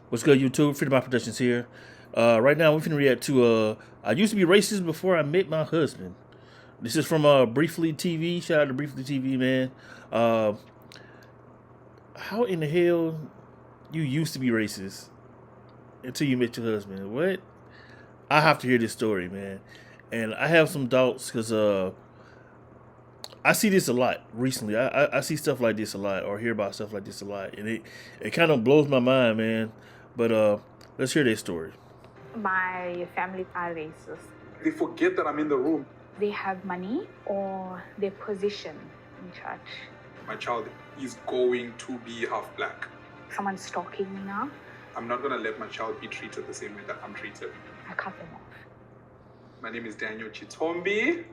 What's good, YouTube? Freedom of Productions here. Right now, we're finna react to I used to be racist before I met my husband. This is from Briefly TV. Shout out to Briefly TV, man. Uh, how in the hell you used to be racist until you met your husband? What? I have to hear this story, man. And I have some doubts because I see this a lot recently. I see stuff like this a lot, or hear about stuff like this a lot, and it kind of blows my mind, man. But let's hear their story. My family are racist. They forget that I'm in the room. They have money or their position in church. My child is going to be half black. Someone's stalking me now. I'm not going to let my child be treated the same way that I'm treated. I cut them off. My name is Daniel Chitombi.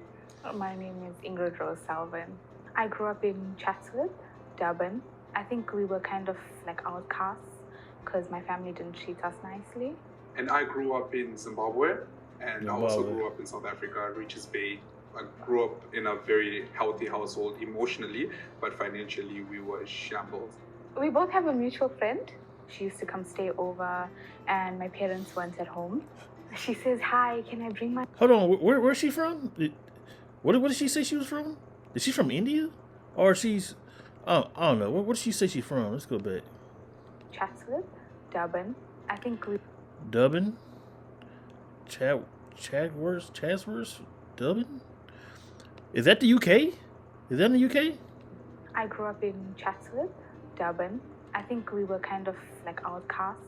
My name is Ingrid Rose Salvin. I grew up in Chatsworth, Durban. I think we were kind of like outcasts because my family didn't treat us nicely. And I grew up in Zimbabwe, and I also grew up in South Africa, Richards Bay. I grew up in a very healthy household emotionally, but financially we were shambles. We both have a mutual friend. She used to come stay over, and my parents weren't at home. She says, "Hi, can I bring my..." Hold on, where's she from? What did she say she was from? Is she from India? Or she's... I don't know. What did she say she's from? Let's go back. Chatsworth, Durban. I think we... Durban? Chatsworth? Durban? Is that the UK? Is that in the UK? I grew up in Chatsworth, Durban. I think we were kind of like outcasts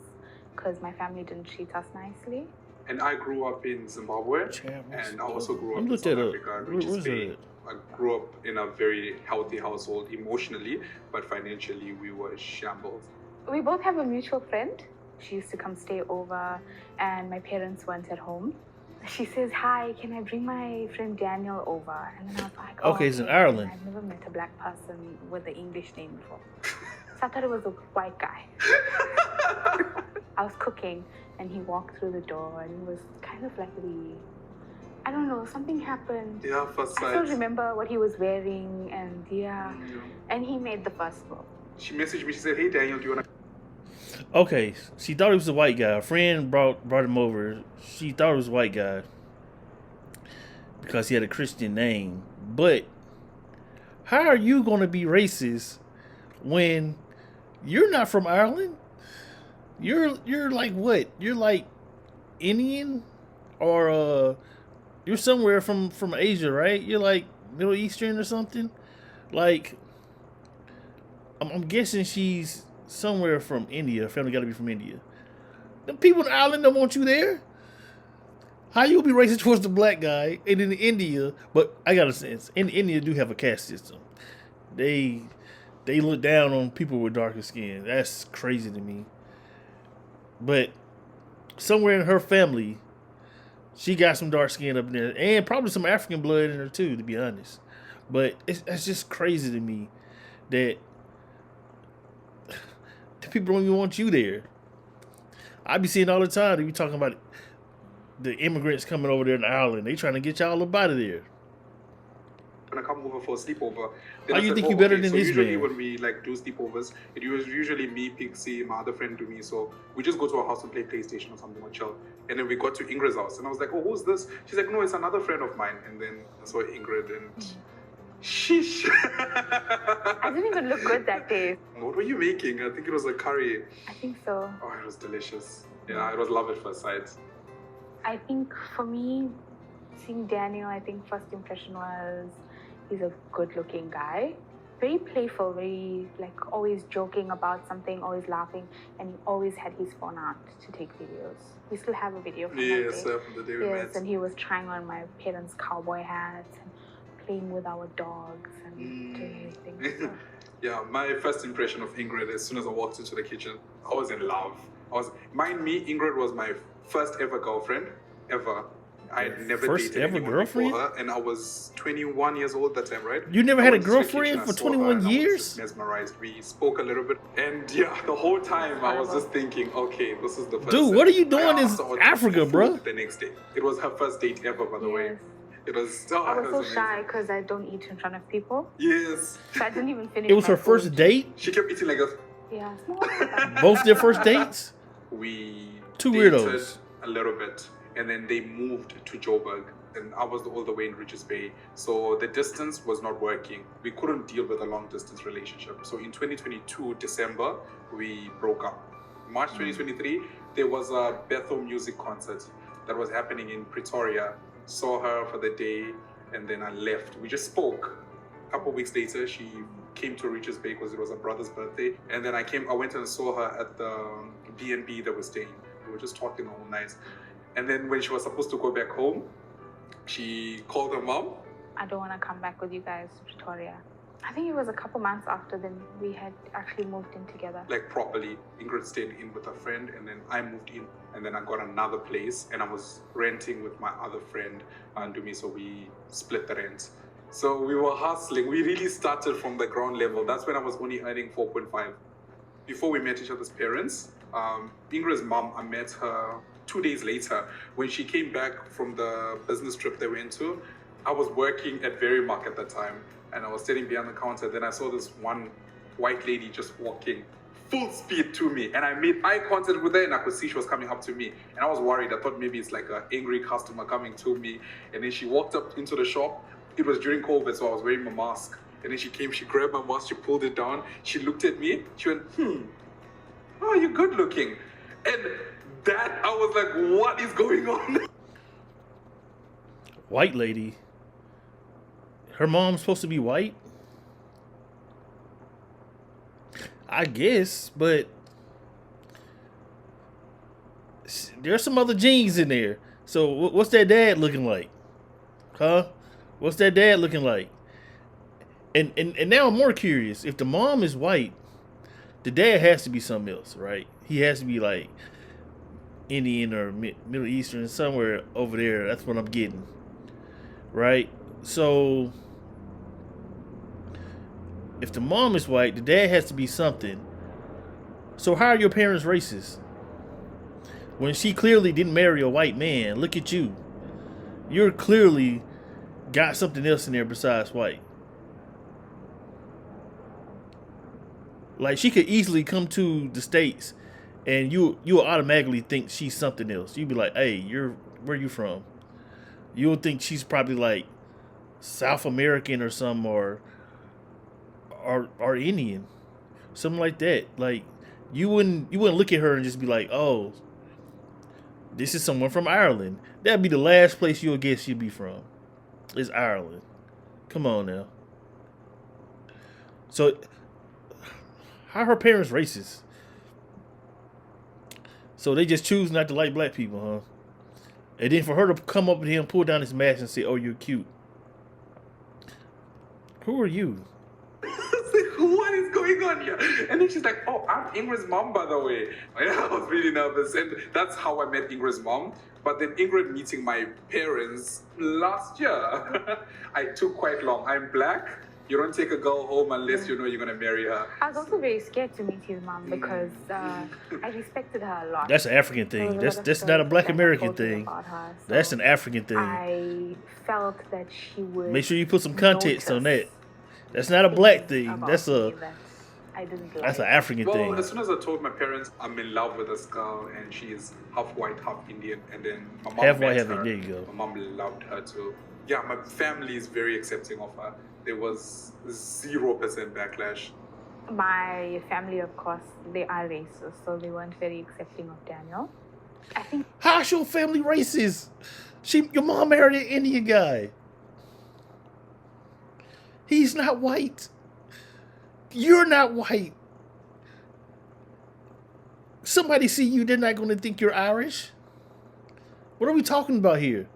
because my family didn't treat us nicely. And I grew up in Zimbabwe, and I also grew up in South Africa, Richards Bay. I grew up in a very healthy household emotionally, but financially we were shambles. We both have a mutual friend. She used to come stay over, and my parents weren't at home. She says, "Hi, can I bring my friend Daniel over?" And then I was like, "Oh, okay, it's in Ireland." I've never met a black person with an English name before. So I thought it was a white guy. I was cooking, and he walked through the door, and it was kind of like I don't know, something happened. Yeah, first sight. I still remember what he was wearing, and and he made the first move. She messaged me, she said, "Hey Daniel, do you want to..." Okay, she thought he was a white guy. A friend brought him over. She thought it was a white guy because he had a Christian name. But how are you going to be racist when you're not from Ireland? You're like what? You're like Indian, or you're somewhere from Asia, right? You're like Middle Eastern or something. Like I'm guessing she's somewhere from India. Her family got to be from India. The people in Ireland don't want you there. How you be racist towards the black guy and in India? But I got a sense in India do have a caste system. They look down on people with darker skin. That's crazy to me. But somewhere in her family, she got some dark skin up in there, and probably some African blood in her too, to be honest. But it's just crazy to me that the people don't even want you there. I be seeing all the time. They be talking about the immigrants coming over there in Ireland. They trying to get y'all up out of there. When I come over for a sleepover, how you think you better than this usually man? When we like do sleepovers, it was usually me, Pixie, my other friend, to me. So we just go to our house and play PlayStation or something or chill. And then we got to Ingrid's house, and I was like, "Oh, who's this?" She's like, "No, it's another friend of mine." And then I saw Ingrid, and sheesh. I didn't even look good that day. What were you making? I think it was a curry. I think so. Oh, it was delicious. Yeah, it was love at first sight. I think for me, seeing Daniel, I think first impression was he's a good-looking guy. Very playful, very like always joking about something, always laughing, and he always had his phone out to take videos. We still have a video from that day. Yes, from the day we met. Yes, and he was trying on my parents' cowboy hats and playing with our dogs and doing everything. So. Yeah, my first impression of Ingrid, as soon as I walked into the kitchen, I was in love. Mind me, Ingrid was my first ever girlfriend, ever. I had never First dated ever anyone girlfriend? before her, and I was 21 years old that time, right? You never I had a went to the girlfriend kitchen, I for saw her, 21 and I was years? just mesmerized. We spoke a little bit, and yeah, the whole time I was just thinking, okay, this is the person. Dude, what are you doing I in asked her out Africa, for bro? food the next day. It was her first date ever, by the way. Yes. It was. I was so amazing. shy because I don't eat in front of people. Yes. So I didn't even finish. It was my her first food. date? She kept eating like a. Yeah. Both their first dates? we Two dated weirdos. a little bit, and then they moved to Joburg, and I was all the way in Richards Bay. So the distance was not working. We couldn't deal with a long distance relationship. So in 2022, December, we broke up. March 2023, there was a Bethel music concert that was happening in Pretoria. Saw her for the day, and then I left. We just spoke. A couple weeks later, she came to Richards Bay because it was her brother's birthday. And then I went and saw her at the B&B that was staying. We were just talking all night. And then when she was supposed to go back home, she called her mom. I don't want to come back with you guys to Pretoria. I think it was a couple months after then we had actually moved in together. Like properly. Ingrid stayed in with a friend, and then I moved in, and then I got another place, and I was renting with my other friend, Andumi, so we split the rent. So we were hustling. We really started from the ground level. That's when I was only earning 4.5. Before we met each other's parents, Ingrid's mom, I met her 2 days later. When she came back from the business trip they went to, I was working at Verymark at that time, and I was sitting behind the counter. Then I saw this one white lady just walking full speed to me, and I made eye contact with her, and I could see she was coming up to me, and I was worried. I thought maybe it's like an angry customer coming to me. And then she walked up into the shop. It was during COVID, so I was wearing my mask. And then she came, she grabbed my mask, she pulled it down, she looked at me, she went, oh, you're good looking. And that, I was like, what is going on? White lady. Her mom's supposed to be white? I guess, but there's some other genes in there. So what's that dad looking like? Huh? What's that dad looking like? And now I'm more curious. If the mom is white, the dad has to be something else, right? He has to be like Indian or Middle Eastern, somewhere over there. That's what I'm getting, right? So if the mom is white, the dad has to be something. So how are your parents racist? When she clearly didn't marry a white man, look at you. You're clearly got something else in there besides white. Like, she could easily come to the States and you automatically think she's something else. You'd be like, hey, where you from? You'll think she's probably like South American or something, or Indian. Something like that. Like, you wouldn't look at her and just be like, oh, this is someone from Ireland. That'd be the last place you'll guess she'd be from. Is Ireland. Come on now. So how are her parents racist? So they just choose not to like black people, huh? And then for her to come up to him, pull down his mask and say, oh, you're cute. Who are you? What is going on here? And then she's like, oh, I'm Ingrid's mom, by the way. And I was really nervous. And that's how I met Ingrid's mom. But then Ingrid meeting my parents last year, I took quite long. I'm black. You don't take a girl home unless you know you're going to marry her. I was also very scared to meet his mom because I respected her a lot. That's an African thing. That's not a black American thing. That's an African thing. I felt that she would. Make sure you put some context on that. That's not a black thing. That's an African thing. Well, as soon as I told my parents I'm in love with this girl and she is half white, half Indian, and then my mom half white, met half her. There you go. My mom loved her too. Yeah, my family is very accepting of her. There was 0% backlash. My family, of course, they are racist, so they weren't very accepting of Daniel. I think. How's your family racist? Your mom married an Indian guy. He's not white. You're not white. Somebody see you, they're not going to think you're Irish. What are we talking about here?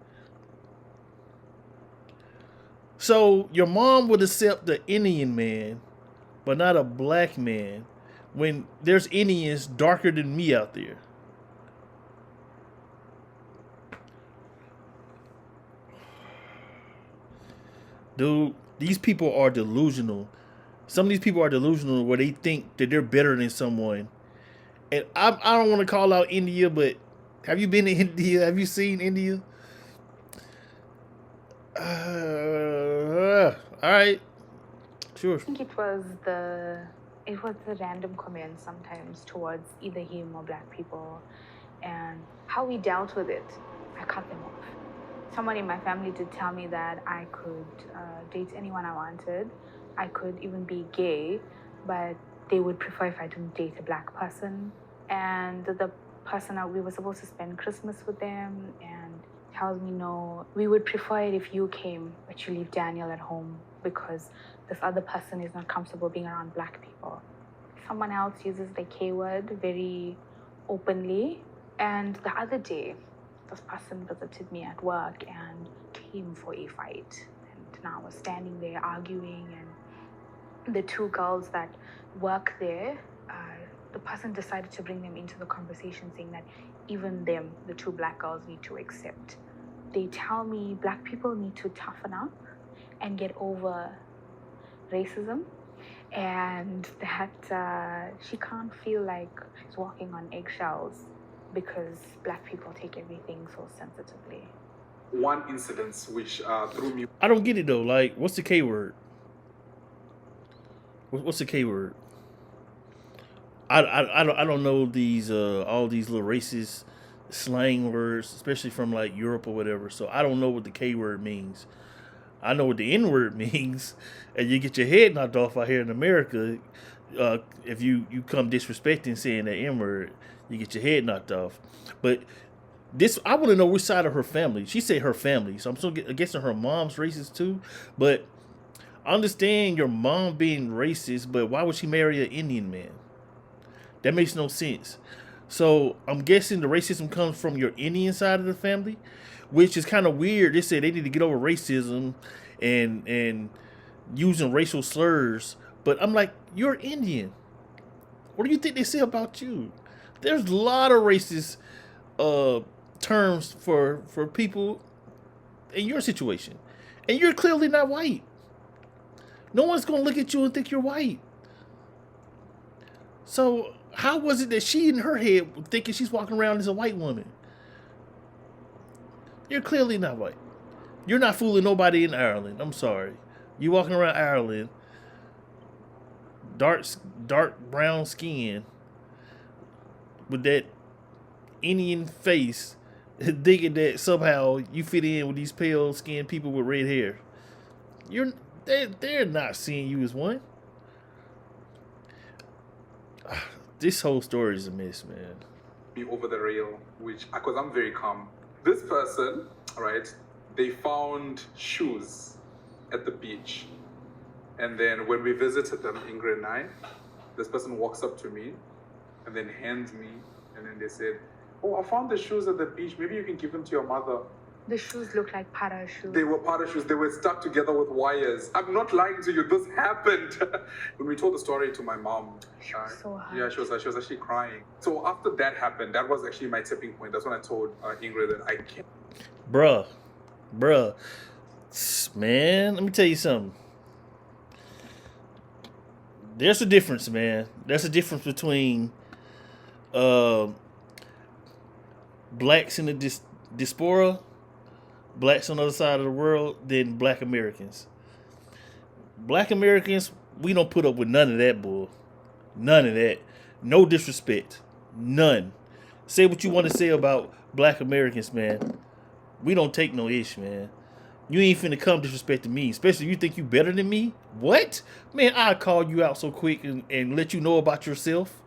So your mom would accept the Indian man, but not a black man, when there's Indians darker than me out there. Dude, these people are delusional. Some of these people are delusional where they think that they're better than someone. And I don't want to call out India, but have you been to India? Have you seen India? All right. Sure. I think it was the it was a random comment sometimes towards either him or black people, and how we dealt with it, I cut them off. Someone in my family did tell me that I could date anyone I wanted. I could even be gay, but they would prefer if I didn't date a black person. And the person we were supposed to spend Christmas with them, and tells me, no, we would prefer it if you came, but you leave Daniel at home because this other person is not comfortable being around black people. Someone else uses the K word very openly. And the other day, this person visited me at work and came for a fight. And now I was standing there arguing, and the two girls that work there, the person decided to bring them into the conversation, saying that even them, the two black girls, need to accept. They tell me black people need to toughen up and get over racism, and that she can't feel like she's walking on eggshells because black people take everything so sensitively. One incident which threw me. I don't get it though. Like, what's the K word? What's the K word? I don't know these all these little racist slang words, especially from like Europe or whatever. So I don't know what the K word means. I know what the N word means, and you get your head knocked off out here in America. If you come disrespecting saying the N word, you get your head knocked off. But this, I want to know which side of her family. She said her family, so I'm still guessing her mom's racist too. But I understand your mom being racist, but why would she marry an Indian man? That makes no sense. So I'm guessing the racism comes from your Indian side of the family, which is kind of weird. They said they need to get over racism and using racial slurs. But I'm like, you're Indian. What do you think they say about you? There's a lot of racist terms for people in your situation. And you're clearly not white. No one's going to look at you and think you're white. So how was it that she in her head thinking she's walking around as a white woman? You're clearly not white. You're not fooling nobody in Ireland. I'm sorry. You walking around Ireland, dark brown skin, with that Indian face, thinking that somehow you fit in with these pale skinned people with red hair. They're not seeing you as one. This whole story is a mess, man. Me over the rail, which, because I'm very calm. This person, right, they found shoes at the beach. And then when we visited them, Ingrid and I, this person walks up to me and then hands me, and then they said, oh, I found the shoes at the beach. Maybe you can give them to your mother. The shoes look like para shoes. They were para shoes. They were stuck together with wires. I'm not lying to you. This happened. When we told the story to my mom, She was so hurt. yeah, she was actually crying. So after that happened, that was actually my tipping point. That's when I told Ingrid that I can't. Bruh. Man, let me tell you something. There's a difference, man. There's a difference between blacks in the diaspora, blacks on the other side of the world, than black Americans. Black Americans, we don't put up with none of that bull. None of that. No disrespect. None. Say what you want to say about black Americans, man. We don't take no ish, man. You ain't finna come disrespecting me, especially if you think you better than me. What? Man, I'll call you out so quick and let you know about yourself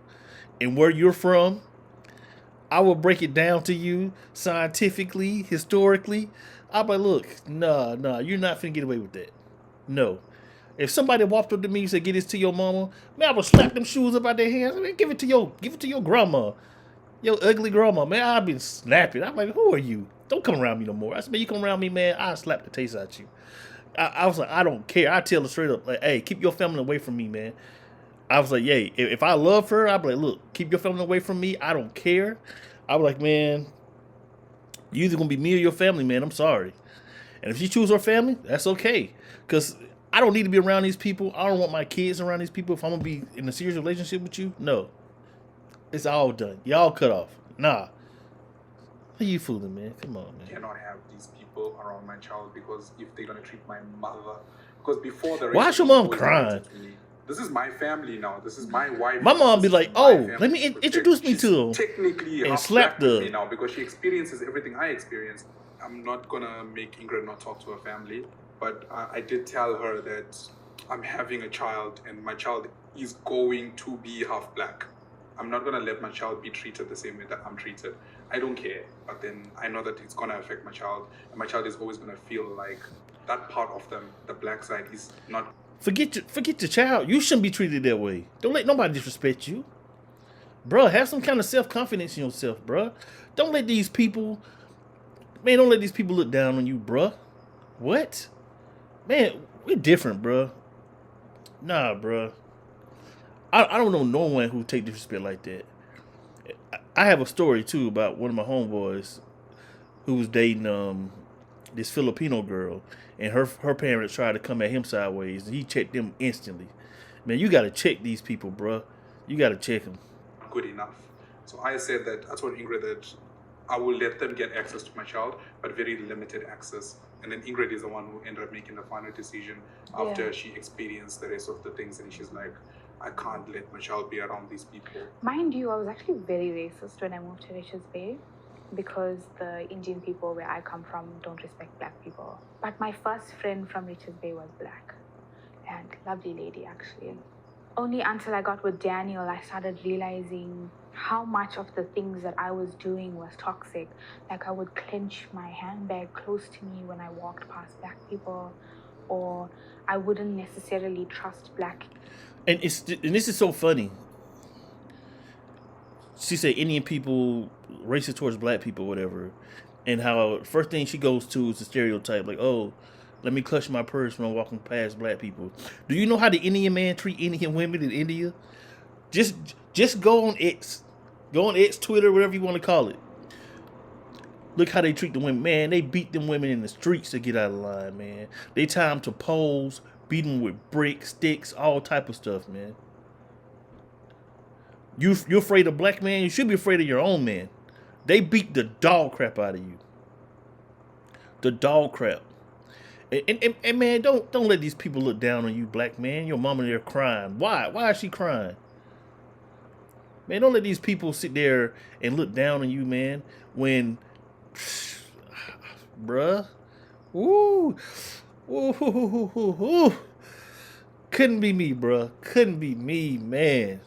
and where you're from. I will break it down to you scientifically, historically. I'll be like, look, nah, you're not finna get away with that. No. If somebody walked up to me and said, get this to your mama, man, I would slap them shoes up out their hands. I mean, give it to your grandma. Your ugly grandma, man. I've been snapping. I'm like, who are you? Don't come around me no more. I said, man, you come around me, man, I'll slap the taste out you. I was like, I don't care. I tell her straight up, like, hey, keep your family away from me, man. I was like, yeah, if I love her, I'd be like, look, keep your family away from me. I don't care. I was like, man, you either gonna be me or your family, man. I'm sorry. And if she choose her family, that's okay. Because I don't need to be around these people. I don't want my kids around these people. If I'm gonna be in a serious relationship with you, no. It's all done. Y'all cut off. Nah. Who you fooling, man? Come on, man. I cannot have these people around my child because if they're gonna treat my mother, because before the Why is your mom crying? this is my family now. This is my wife. My mom be This like, is my "Oh, family let me to protect." introduce me She's to him," technically and half slap black with me the. now because she experiences everything I experience. I'm not gonna make Ingrid not talk to her family, but I did tell her that I'm having a child and my child is going to be half black. I'm not gonna let my child be treated the same way that I'm treated. I don't care, but then I know that it's gonna affect my child, and my child is always gonna feel like that part of them, the black side, is not. Forget your child. You shouldn't be treated that way. Don't let nobody disrespect you, bruh. Have some kind of self-confidence in yourself, bruh. Don't let these people, man. Don't let these people look down on you, bruh. What, man? We're different, bruh. Nah, bruh. I don't know no one who take disrespect like that. I have a story too about one of my homeboys who was dating this Filipino girl, and her parents tried to come at him sideways, and he checked them instantly. Man, you gotta check these people, bruh. You gotta check them. Good enough. So I said that I told Ingrid that I will let them get access to my child, but very limited access. And then Ingrid is the one who ended up making the final decision after she experienced the rest of the things, and she's like, I can't let my child be around these people. Mind you, I was actually very racist when I moved to Richards Bay because the Indian people where I come from don't respect black people. But my first friend from Richards Bay was black and lovely lady actually. Only until I got with Daniel, I started realizing how much of the things that I was doing was toxic. Like I would clench my handbag close to me when I walked past black people, or I wouldn't necessarily trust black. And this is so funny. She said Indian people racist towards black people, whatever, and how first thing she goes to is the stereotype, like, oh, let me clutch my purse when I'm walking past black people. Do you know how the Indian man treat Indian women in India? Just go on X, Twitter, whatever you want to call it. Look how they treat the women, man. They beat them women in the streets to get out of line, man. They tie them to poles, beat them with bricks, sticks, all type of stuff, man. You're afraid of black man? You should be afraid of your own man. They beat the dog crap out of you. The dog crap. And man, don't let these people look down on you, black man. Your mama there crying. Why? Why is she crying? Man, don't let these people sit there and look down on you, man. When, bruh, woo, woo. Couldn't be me, bruh. Couldn't be me, man.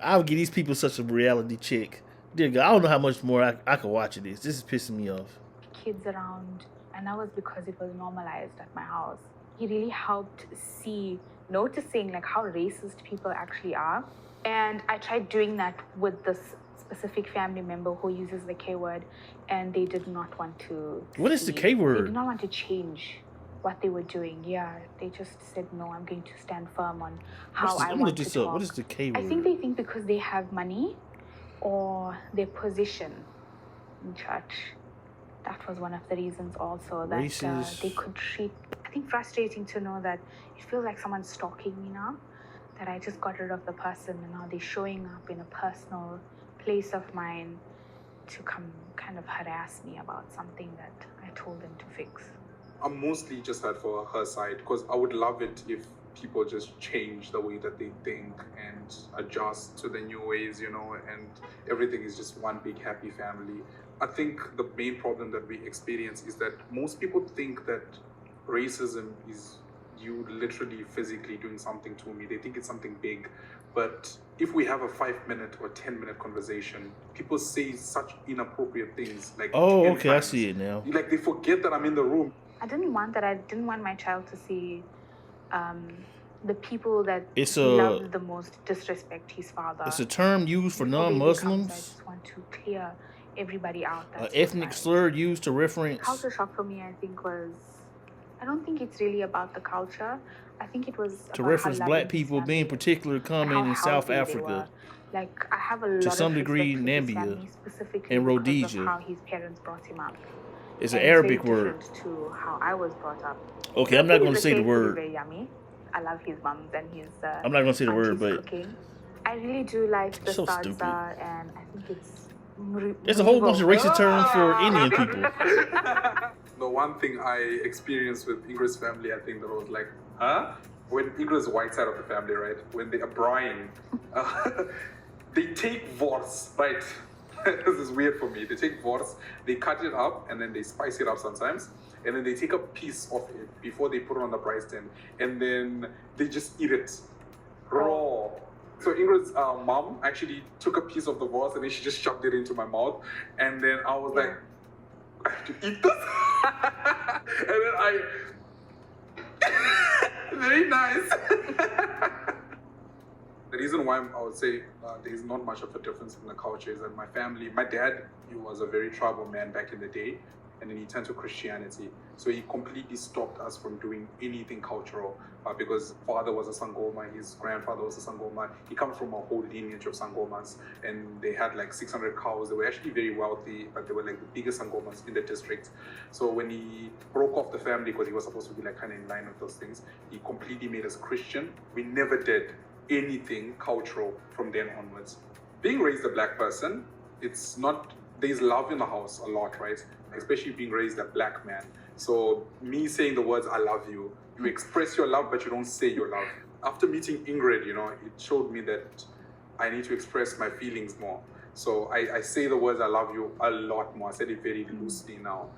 I would give these people such a reality check. Dear God, I don't know how much more I could watch of this. This is pissing me off. Kids around, and that was because it was normalized at my house. He really helped noticing like how racist people actually are. And I tried doing that with this specific family member who uses the K word, and they did not want to. What is the K word? They did not want to change what they were doing. Yeah, they just said, no, I'm going to stand firm on how I want to talk. What is the K word? I think they think because they have money or their position in church. That was one of the reasons also that they could treat. I think frustrating to know that it feels like someone's stalking me now, that I just got rid of the person and now they're showing up in a personal place of mine to come kind of harass me about something that I told them to fix. I'm mostly just sad for her side because I would love it if people just change the way that they think and adjust to the new ways, you know, and everything is just one big happy family. I think the main problem that we experience is that most people think that racism is you literally physically doing something to me. They think it's something big. But if we have a 5-minute or 10-minute conversation, people say such inappropriate things. Like, oh, okay, I see it now. Like, they forget that I'm in the room. I didn't want that. I didn't want my child to see the people that love the most disrespect his father. It's a term used for non-Muslims. I just want to clear everybody out. An ethnic slur used to reference. Culture shock for me, I think, was. I don't think it's really about the culture. I think it was to reference black people being particularly common in South Africa. Like I have a lot to some degree, Namibia and Rhodesia. How his parents brought him up. It's an Arabic word. To how I was brought up. Okay, I'm not going to say the word. Very yummy. I love his mums and his. I'm not going to say the word, but cooking. I really do like the so salsa, stupid. And I think it's. There's a whole bunch of racist terms for Indian people. The one thing I experienced with Ingrid's family, I think that was like, huh? when Ingrid's white side of the family, right, when they are Brian, they take wors, right? This is weird for me. They take wors, they cut it up, and then they spice it up sometimes, and then they take a piece of it before they put it on the braai stand, and then they just eat it raw. So Ingrid's mom actually took a piece of the wors and then she just shoved it into my mouth, and then I was like, I have to eat this, and then I. Very nice. The reason why I would say there's not much of a difference in the culture is that my family, my dad, he was a very tribal man back in the day, and then he turned to Christianity. So he completely stopped us from doing anything cultural because father was a Sangoma, his grandfather was a Sangoma. He comes from a whole lineage of Sangomas, and they had like 600 cows. They were actually very wealthy, but they were like the biggest Sangomas in the district. So when he broke off the family, because he was supposed to be like kind of in line with those things, he completely made us Christian. We never did anything cultural from then onwards. Being raised a black person, it's not, there's love in the house a lot, right? Especially being raised a black man. So me saying the words, I love you, you express your love, but you don't say your love. After meeting Ingrid, you know, it showed me that I need to express my feelings more. So I say the words, I love you a lot more. I said it very loosely now.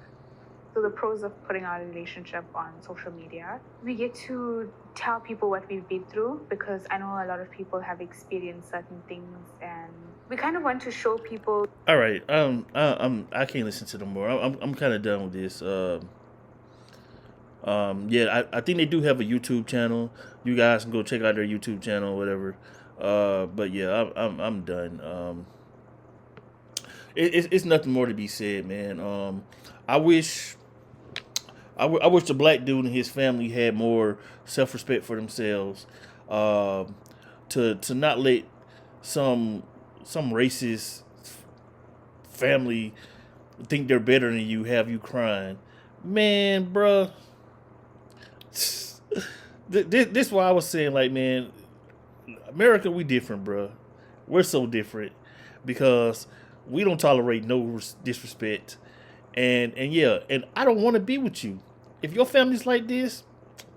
So the pros of putting our relationship on social media, we get to tell people what we've been through, because I know a lot of people have experienced certain things, and we kind of want to show people. All right. I can't listen to them more. I'm kind of done with this. Yeah, I think they do have a YouTube channel. You guys can go check out their YouTube channel or whatever. But yeah, I'm done. It's nothing more to be said, man. I wish the black dude and his family had more self-respect for themselves. To not let some racist family think they're better than you, have you crying, man, bruh. This is why I was saying, like, man, America, we different, bruh. We're so different because we don't tolerate no disrespect, and yeah, and I don't want to be with you. If your family's like this,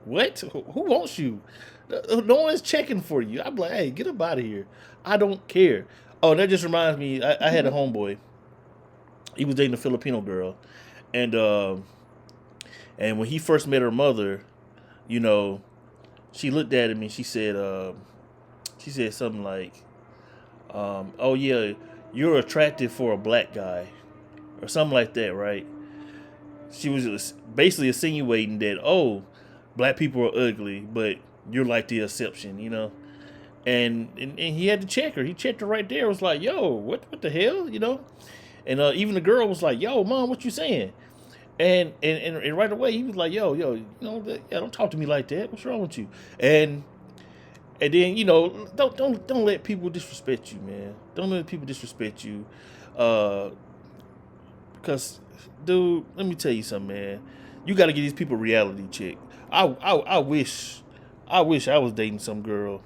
what? Who wants you? No one's checking for you. I'm like, hey, get up out of here. I don't care. Oh, that just reminds me. I had a homeboy. He was dating a Filipino girl, and when he first met her mother, you know, she looked at him and she said something like, "Oh yeah, you're attractive for a black guy," or something like that, right? She was basically insinuating that, oh, black people are ugly, but you're like the exception, you know. And he had to check her. He checked her right there. It was like, yo, what the hell, you know? And even the girl was like, yo, mom, what you saying? And right away he was like, yo, you know, yeah, don't talk to me like that. What's wrong with you? And then, you know, don't let people disrespect you, man. Don't let people disrespect you, because, dude, let me tell you something, man. You got to give these people reality check. I wish I was dating some girl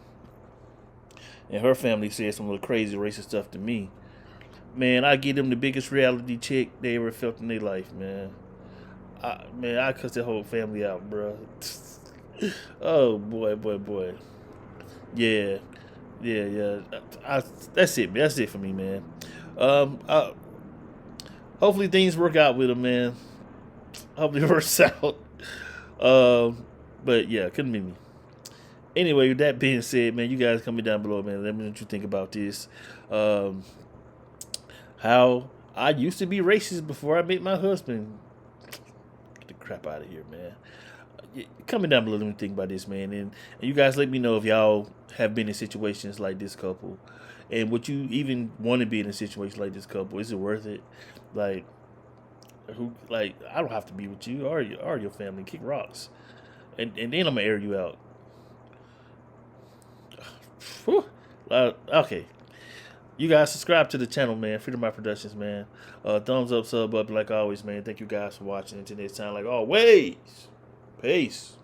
and her family said some little crazy racist stuff to me. Man, I give them the biggest reality check they ever felt in their life, man. I cuss that whole family out, bro. Oh boy. Yeah. That's it, man. That's it for me, man. Hopefully things work out with them, man. Hopefully it works out. But yeah, couldn't be me. Anyway, with that being said, man, you guys comment down below, man. Let me know what you think about this. How I used to be racist before I met my husband. Get the crap out of here, man. Comment down below, let me think about this, man. And you guys let me know if y'all have been in situations like this couple, and would you even want to be in a situation like this couple? Is it worth it? Like, I don't have to be with you or your family. Kick rocks, and then I'm gonna air you out. Whew. Okay. You guys subscribe to the channel, man. Freedom by Productions, man. Thumbs up, sub up, like always, man. Thank you guys for watching. Until next time, like always. Peace.